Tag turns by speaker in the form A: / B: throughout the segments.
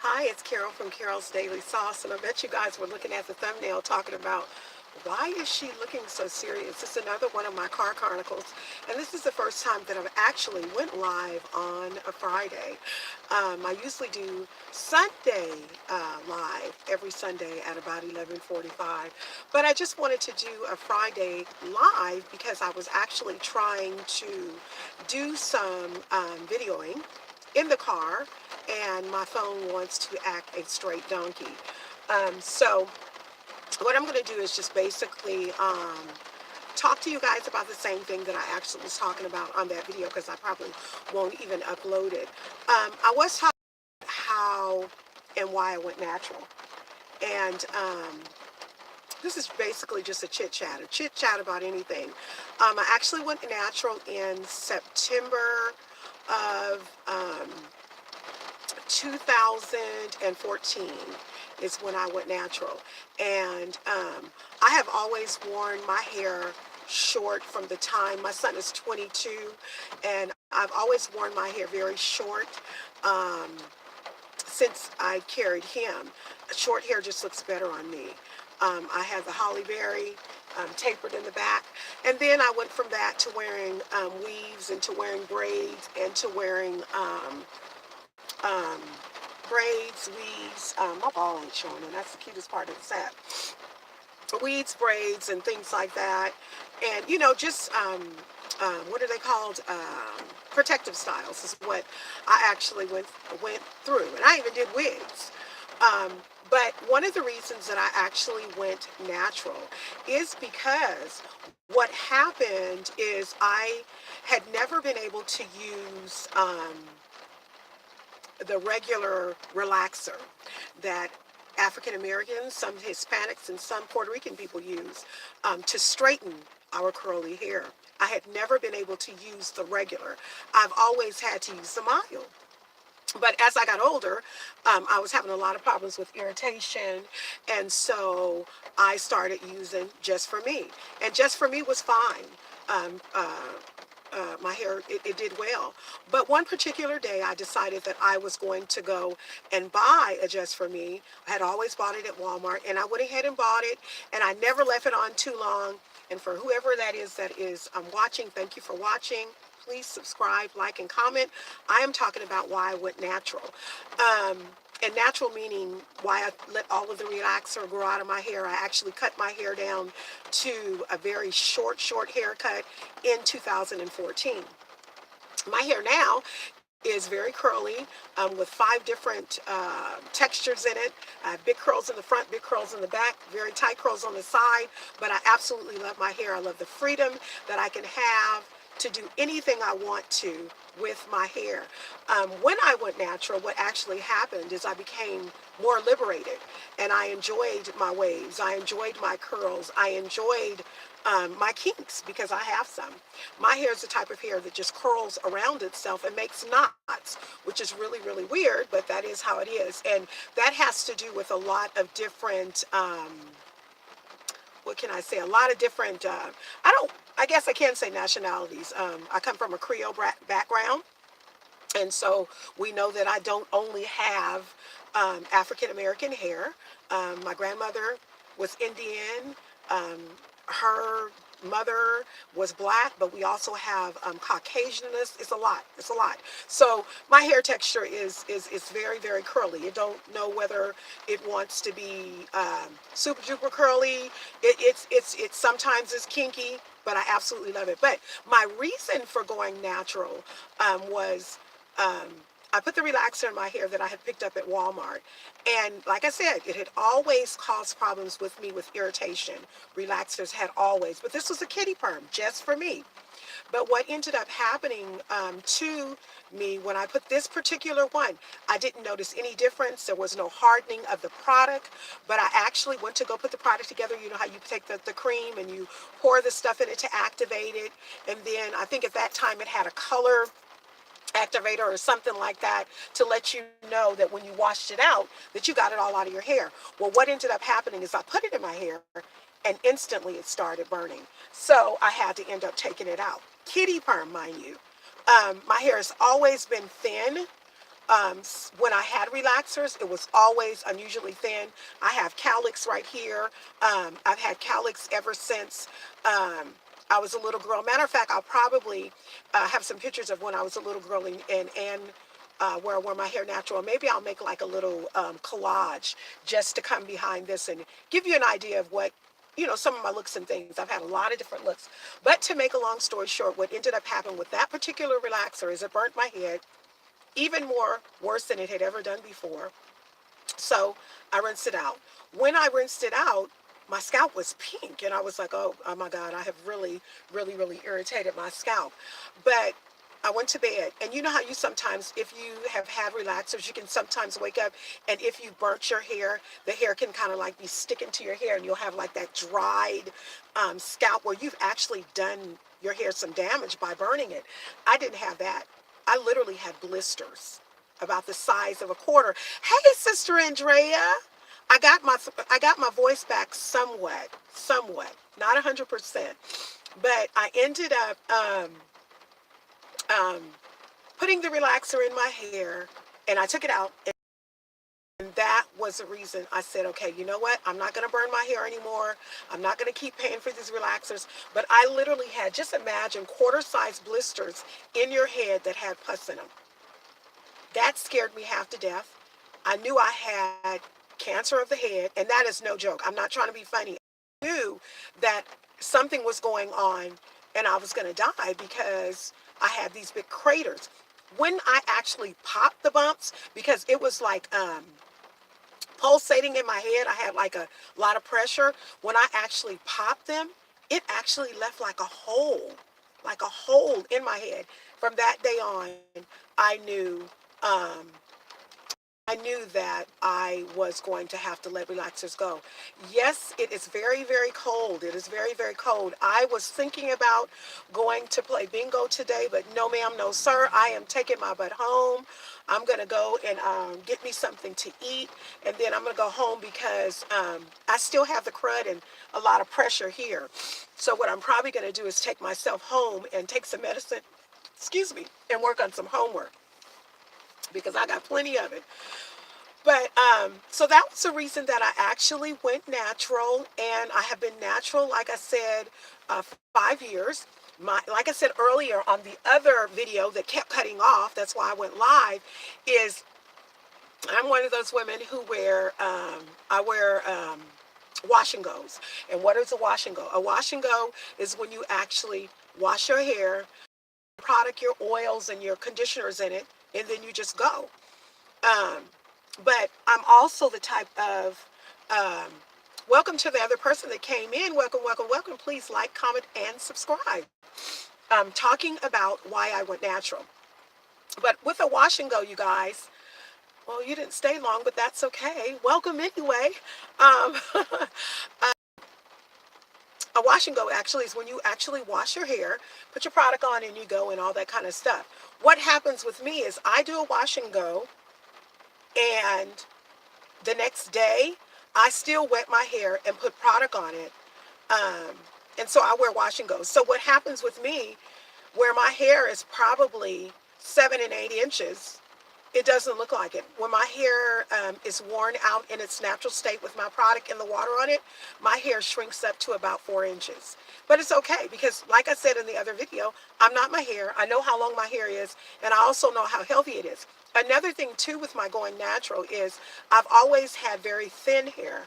A: Hi, it's Carol from Carol's Daily Sauce, and I bet you guys were looking at the thumbnail talking about why is she looking so serious? It's another one of my car chronicles, and this is the first time that I've actually went live on a Friday. I usually do Sunday live every Sunday at about 11:45, but I just wanted to do a Friday live because I was actually trying to do some videoing in the car, and my phone wants to act a straight donkey. So what I'm going to do is just basically talk to you guys about the same thing that I actually was talking about on that video, because I probably won't even upload it. I was talking about how and why I went natural. And this is basically just a chit chat about anything. I actually went natural in September of 2014 is when I went natural. And I have always worn my hair short from the time my son is 22, and I've always worn my hair very short um, since I carried him. Short hair just looks better on me. I have the holly berry tapered in the back, and then I went from that to wearing weaves, and to wearing braids, and to wearing um, braids, weaves. My ball ain't showing, and that's the cutest part of the set. Weeds, braids, and things like that. And, just what are they called? Protective styles is what I actually went through. And I even did wigs. Um, but one of the reasons that I actually went natural is because what happened is I had never been able to use the regular relaxer that African Americans, some Hispanics, and some Puerto Rican people use to straighten our curly hair. I had never been able to use the regular. I've always had to use the mild. But as I got older, I was having a lot of problems with irritation, and so I started using Just For Me. And Just For Me was fine. Um, uh, my hair, it did well. But one particular day, I decided that I was going to go and buy a Just For Me. I had always bought it at Walmart, and I went ahead and bought it, and I never left it on too long. And for whoever that is watching, thank you for watching. Please subscribe, like, and comment. I am talking about why I went natural. Um, and natural meaning why I let all of the relaxer grow out of my hair. I actually cut my hair down to a very short haircut in 2014. My hair now is very curly, with 5 different textures in it. I have big curls in the front, big curls in the back, very tight curls on the side, but I absolutely love my hair. I love the freedom that I can have to do anything I want to with my hair. When I went natural, what actually happened is I became more liberated, and I enjoyed my waves. I enjoyed my curls. I enjoyed my kinks, because I have some. My hair is the type of hair that just curls around itself and makes knots, which is really, really weird, but that is how it is. And that has to do with a lot of different, what can I say? A lot of different, I guess I can say nationalities. I come from a Creole background. And so we know that I don't only have African American hair. My grandmother was Indian. Um, her mother was black, but we also have Caucasianness. It's a lot. It's a lot. So my hair texture is very, very curly. You don't know whether it wants to be super duper curly. It sometimes is kinky, but I absolutely love it. But my reason for going natural was um, I put the relaxer in my hair that I had picked up at Walmart. And like I said, it had always caused problems with me with irritation. Relaxers had always. But this was a kitty perm, just for me. But what ended up happening to me when I put this particular one, I didn't notice any difference. There was no hardening of the product, but I actually went to go put the product together. You know how you take the cream and you pour the stuff in it to activate it. And then I think at that time it had a color activator or something like that to let you know that when you washed it out, that you got it all out of your hair. Well, what ended up happening is I put it in my hair, and instantly it started burning. So I had to end up taking it out. Kitty perm, mind you. My hair has always been thin. When I had relaxers, it was always unusually thin. I have Calyx right here. I've had Calyx ever since I was a little girl. Matter of fact, I'll probably have some pictures of when I was a little girl and where I wear my hair natural. Maybe I'll make like a little collage just to come behind this and give you an idea of what, some of my looks and things. I've had a lot of different looks. But to make a long story short, what ended up happening with that particular relaxer is it burnt my head even more worse than it had ever done before. So I rinsed it out. When I rinsed it out, my scalp was pink, and I was like, oh my God, I have really, really, really irritated my scalp. But I went to bed, and you know how you sometimes, if you have had relaxers, you can sometimes wake up, and if you burnt your hair, the hair can kind of like be sticking to your hair, and you'll have like that dried scalp where you've actually done your hair some damage by burning it. I didn't have that. I literally had blisters about the size of a quarter. Hey, Sister Andrea. I got my voice back somewhat, not 100%, but I ended up um, putting the relaxer in my hair, and I took it out. And that was the reason I said, okay, you know what? I'm not going to burn my hair anymore. I'm not going to keep paying for these relaxers. But I literally had, just imagine, quarter-size blisters in your head that had pus in them. That scared me half to death. I knew I had cancer of the head, and that is no joke. I'm not trying to be funny. I knew that something was going on and I was going to die because I had these big craters. When I actually popped the bumps, because it was like pulsating in my head, I had like a lot of pressure. When I actually popped them, it actually left like a hole in my head. From that day on, I knew um, I knew that I was going to have to let relaxers go. Yes, it is very, very cold. It is very, very cold. I was thinking about going to play bingo today, but no, ma'am, no, sir. I am taking my butt home. I'm going to go and get me something to eat, and then I'm going to go home because I still have the crud and a lot of pressure here. So what I'm probably going to do is take myself home and take some medicine, excuse me, and work on some homework because I got plenty of it. But so that was the reason that I actually went natural, and I have been natural, like I said, for 5 years. Like I said earlier on the other video that kept cutting off, that's why I went live, is I'm one of those women who I wear wash and goes. And what is a wash and go? A wash and go is when you actually wash your hair, product your oils and your conditioners in it, and then you just go. Um, but I'm also the type of, um, welcome to the other person that came in. Welcome, welcome, welcome. Please like, comment, and subscribe. Talking about why I went natural. But with a wash and go, you guys, well, you didn't stay long, but that's okay. Welcome anyway. Um, a wash and go actually is when you actually wash your hair, put your product on, and you go and all that kind of stuff. What happens with me is I do a wash and go, and the next day, I still wet my hair and put product on it. Um, and so I wear wash and go. So what happens with me, where my hair is probably 7 and 8 inches, it doesn't look like it. When my hair is worn out in its natural state with my product and the water on it, my hair shrinks up to about 4 inches. But it's okay because, like I said in the other video, I'm not my hair. I know how long my hair is, and I also know how healthy it is. Another thing, too, with my going natural is I've always had very thin hair,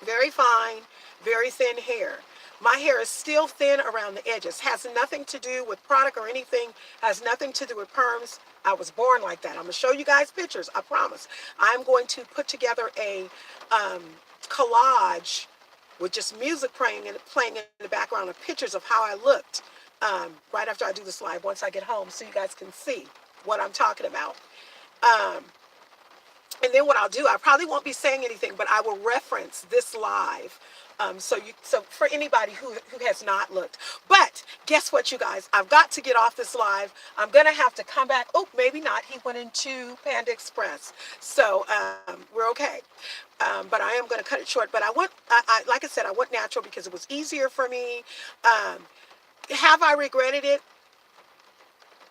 A: very fine, very thin hair. My hair is still thin around the edges. Has nothing to do with product or anything. Has nothing to do with perms. I was born like that. I'm going to show you guys pictures. I promise. I'm going to put together a collage with just music playing in the background of pictures of how I looked right after I do this live once I get home so you guys can see what I'm talking about. And then what I'll do, I probably won't be saying anything, but I will reference this live. So for anybody who has not looked. But guess what, you guys? I've got to get off this live. I'm going to have to come back. Oh, maybe not. He went into Panda Express. So we're okay. But I am going to cut it short. But like I said, I went natural because it was easier for me. Have I regretted it?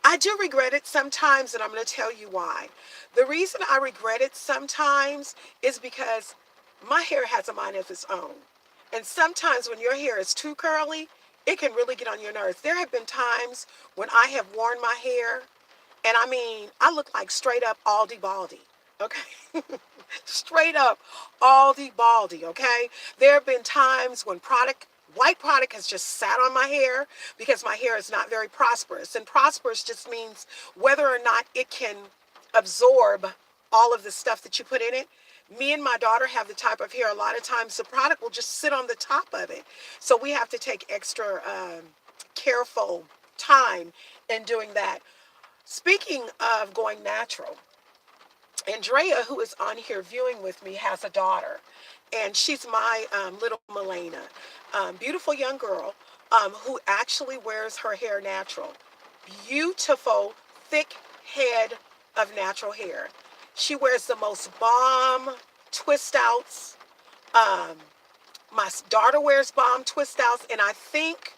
A: I do regret it sometimes, and I'm going to tell you why. The reason I regret it sometimes is because my hair has a mind of its own. And sometimes when your hair is too curly, it can really get on your nerves. There have been times when I have worn my hair, and I mean, I look like straight up Aldi Baldy. Okay? Straight up Aldi Baldy, okay? There have been times when white product has just sat on my hair because my hair is not very prosperous. And prosperous just means whether or not it can absorb all of the stuff that you put in it. Me and my daughter have the type of hair, a lot of times the product will just sit on the top of it. So we have to take extra careful time in doing that. Speaking of going natural, Andrea, who is on here viewing with me, has a daughter, and she's my little Milena, beautiful young girl who actually wears her hair natural. Beautiful, thick head of natural hair. She wears the most bomb twist outs. Um, my daughter wears bomb twist outs, and I think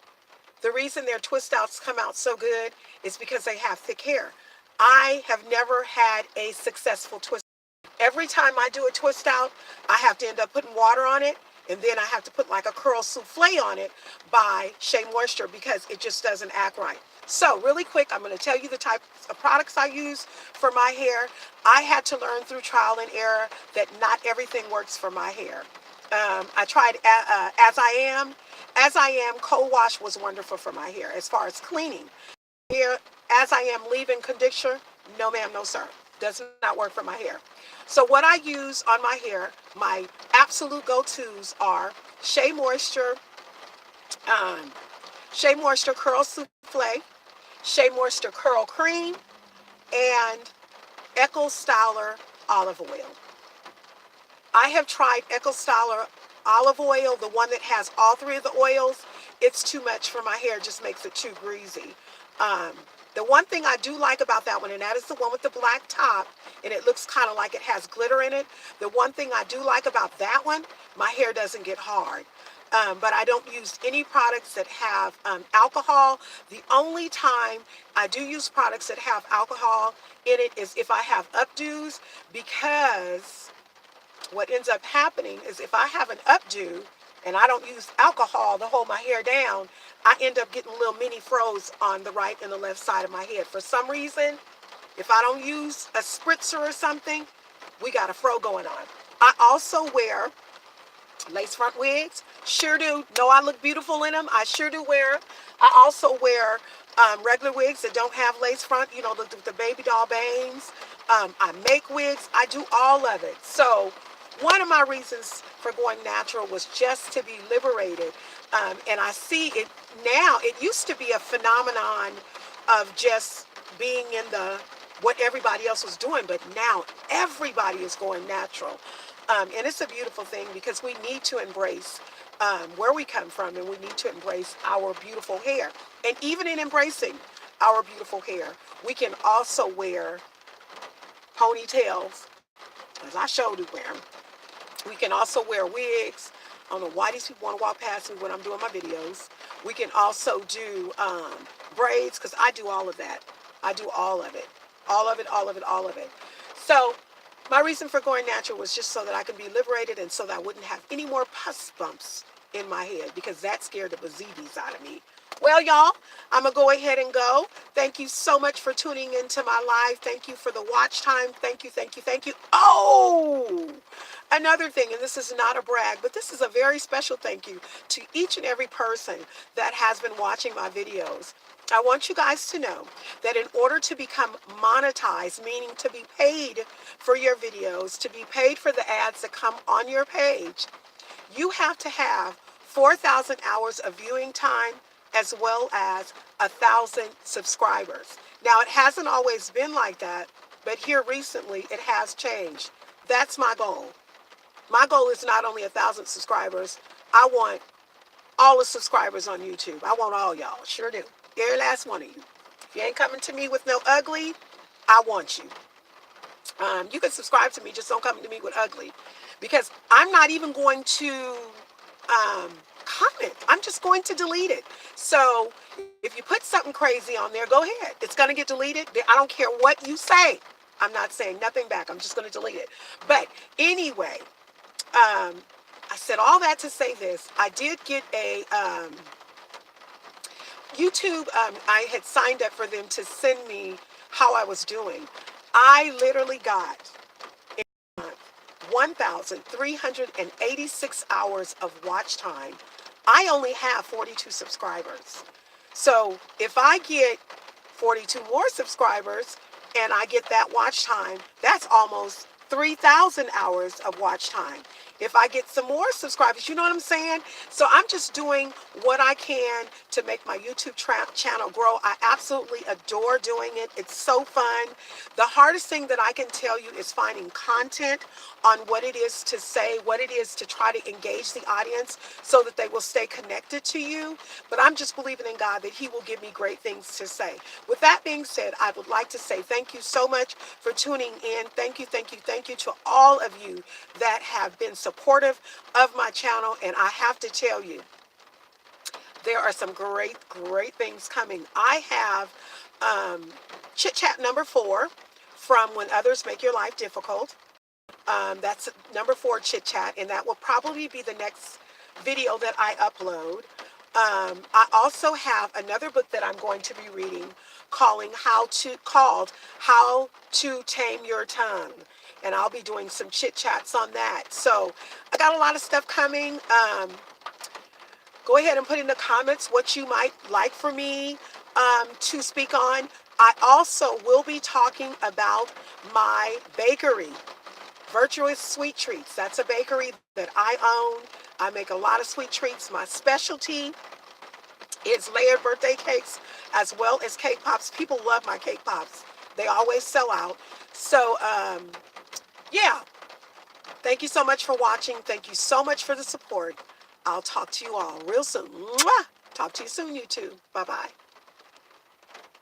A: the reason their twist outs come out so good is because they have thick hair. I have never had a successful twist. Every time I do a twist out, I have to end up putting water on it, and then I have to put like a curl souffle on it by Shea Moisture because it just doesn't act right. So really quick, I'm going to tell you the types of products I use for my hair. I had to learn through trial and error that not everything works for my hair. I tried As I Am. As I Am cold wash was wonderful for my hair as far as cleaning. Here, As I Am leave-in conditioner, no ma'am, no sir. Does not work for my hair. So what I use on my hair, my absolute go-tos are um, Shea Moisture Curl Souffle, Shea Moisture Curl Cream, and Echo Styler Olive Oil. I have tried Echo Styler Olive Oil, the one that has all three of the oils. It's too much for my hair, it just makes it too greasy. Um, the one thing I do like about that one, and that is the one with the black top, and it looks kind of like it has glitter in it. The one thing I do like about that one, my hair doesn't get hard. But I don't use any products that have alcohol. The only time I do use products that have alcohol in it is if I have updos, because what ends up happening is if I have an updo and I don't use alcohol to hold my hair down, I end up getting little mini froze on the right and the left side of my head. For some reason, if I don't use a spritzer or something, we got a fro going on. I also wear lace front wigs. Sure do. Know I look beautiful in them. I sure do wear them. I also wear regular wigs that don't have lace front, you know, the baby doll bangs. I make wigs. I do all of it. So one of my reasons for going natural was just to be liberated. And I see it now. It used to be a phenomenon of just being in what everybody else was doing, but now everybody is going natural. And it's a beautiful thing because we need to embrace where we come from, and we need to embrace our beautiful hair. And even in embracing our beautiful hair, we can also wear ponytails, as I showed you wear them. We can also wear wigs. I don't know why these people want to walk past me when I'm doing my videos. We can also do braids, because I do all of that. I do all of it. All of it, all of it, all of it. So my reason for going natural was just so that I could be liberated and so that I wouldn't have any more pus bumps in my head, because that scared the bejeebies out of me. Well, y'all, I'm going to go ahead and go. Thank you so much for tuning into my live. Thank you for the watch time. Thank you, thank you, thank you. Oh, another thing, and this is not a brag, but this is a very special thank you to each and every person that has been watching my videos. I want you guys to know that in order to become monetized, meaning to be paid for your videos, to be paid for the ads that come on your page, you have to have 4,000 hours of viewing time as well as 1,000 subscribers. Now, it hasn't always been like that, but here recently it has changed. That's my goal. My goal is not only 1,000 subscribers. I want all the subscribers on YouTube. I want all y'all. Sure do. Every last one of you. If you ain't coming to me with no ugly, I want you. You can subscribe to me, just don't come to me with ugly. Because I'm not even going to comment. I'm just going to delete it. So if you put something crazy on there, go ahead. It's going to get deleted. I don't care what you say. I'm not saying nothing back. I'm just going to delete it. But anyway, I said all that to say this. I did get a YouTube. I had signed up for them to send me how I was doing. I literally got 1,386 hours of watch time. I only have 42 subscribers. So if I get 42 more subscribers and I get that watch time, that's almost 3,000 hours of watch time. If I get some more subscribers, you know what I'm saying? So I'm just doing what I can to make my YouTube channel grow. I absolutely adore doing it. It's so fun. The hardest thing that I can tell you is finding content on what it is to say, what it is to try to engage the audience so that they will stay connected to you. But I'm just believing in God that He will give me great things to say. With that being said, I would like to say thank you so much for tuning in. Thank you, thank you, thank you to all of you that have been supportive of my channel. And I have to tell you, there are some great things coming. I have chit chat number 4 from When Others Make Your Life Difficult. That's number 4 chit chat, and that will probably be the next video that I upload. I also have another book that I'm going to be reading called How to Tame Your Tongue, and I'll be doing some chit chats on that. So I got a lot of stuff coming. Go ahead and put in the comments what you might like for me to speak on. I also will be talking about my bakery, Virtuous Sweet Treats. That's a bakery that I own. I make a lot of sweet treats. My specialty is layered birthday cakes as well as cake pops. People love my cake pops. They always sell out. So, yeah. Thank you so much for watching. Thank you so much for the support. I'll talk to you all real soon. Mwah! Talk to you soon, YouTube. Bye-bye.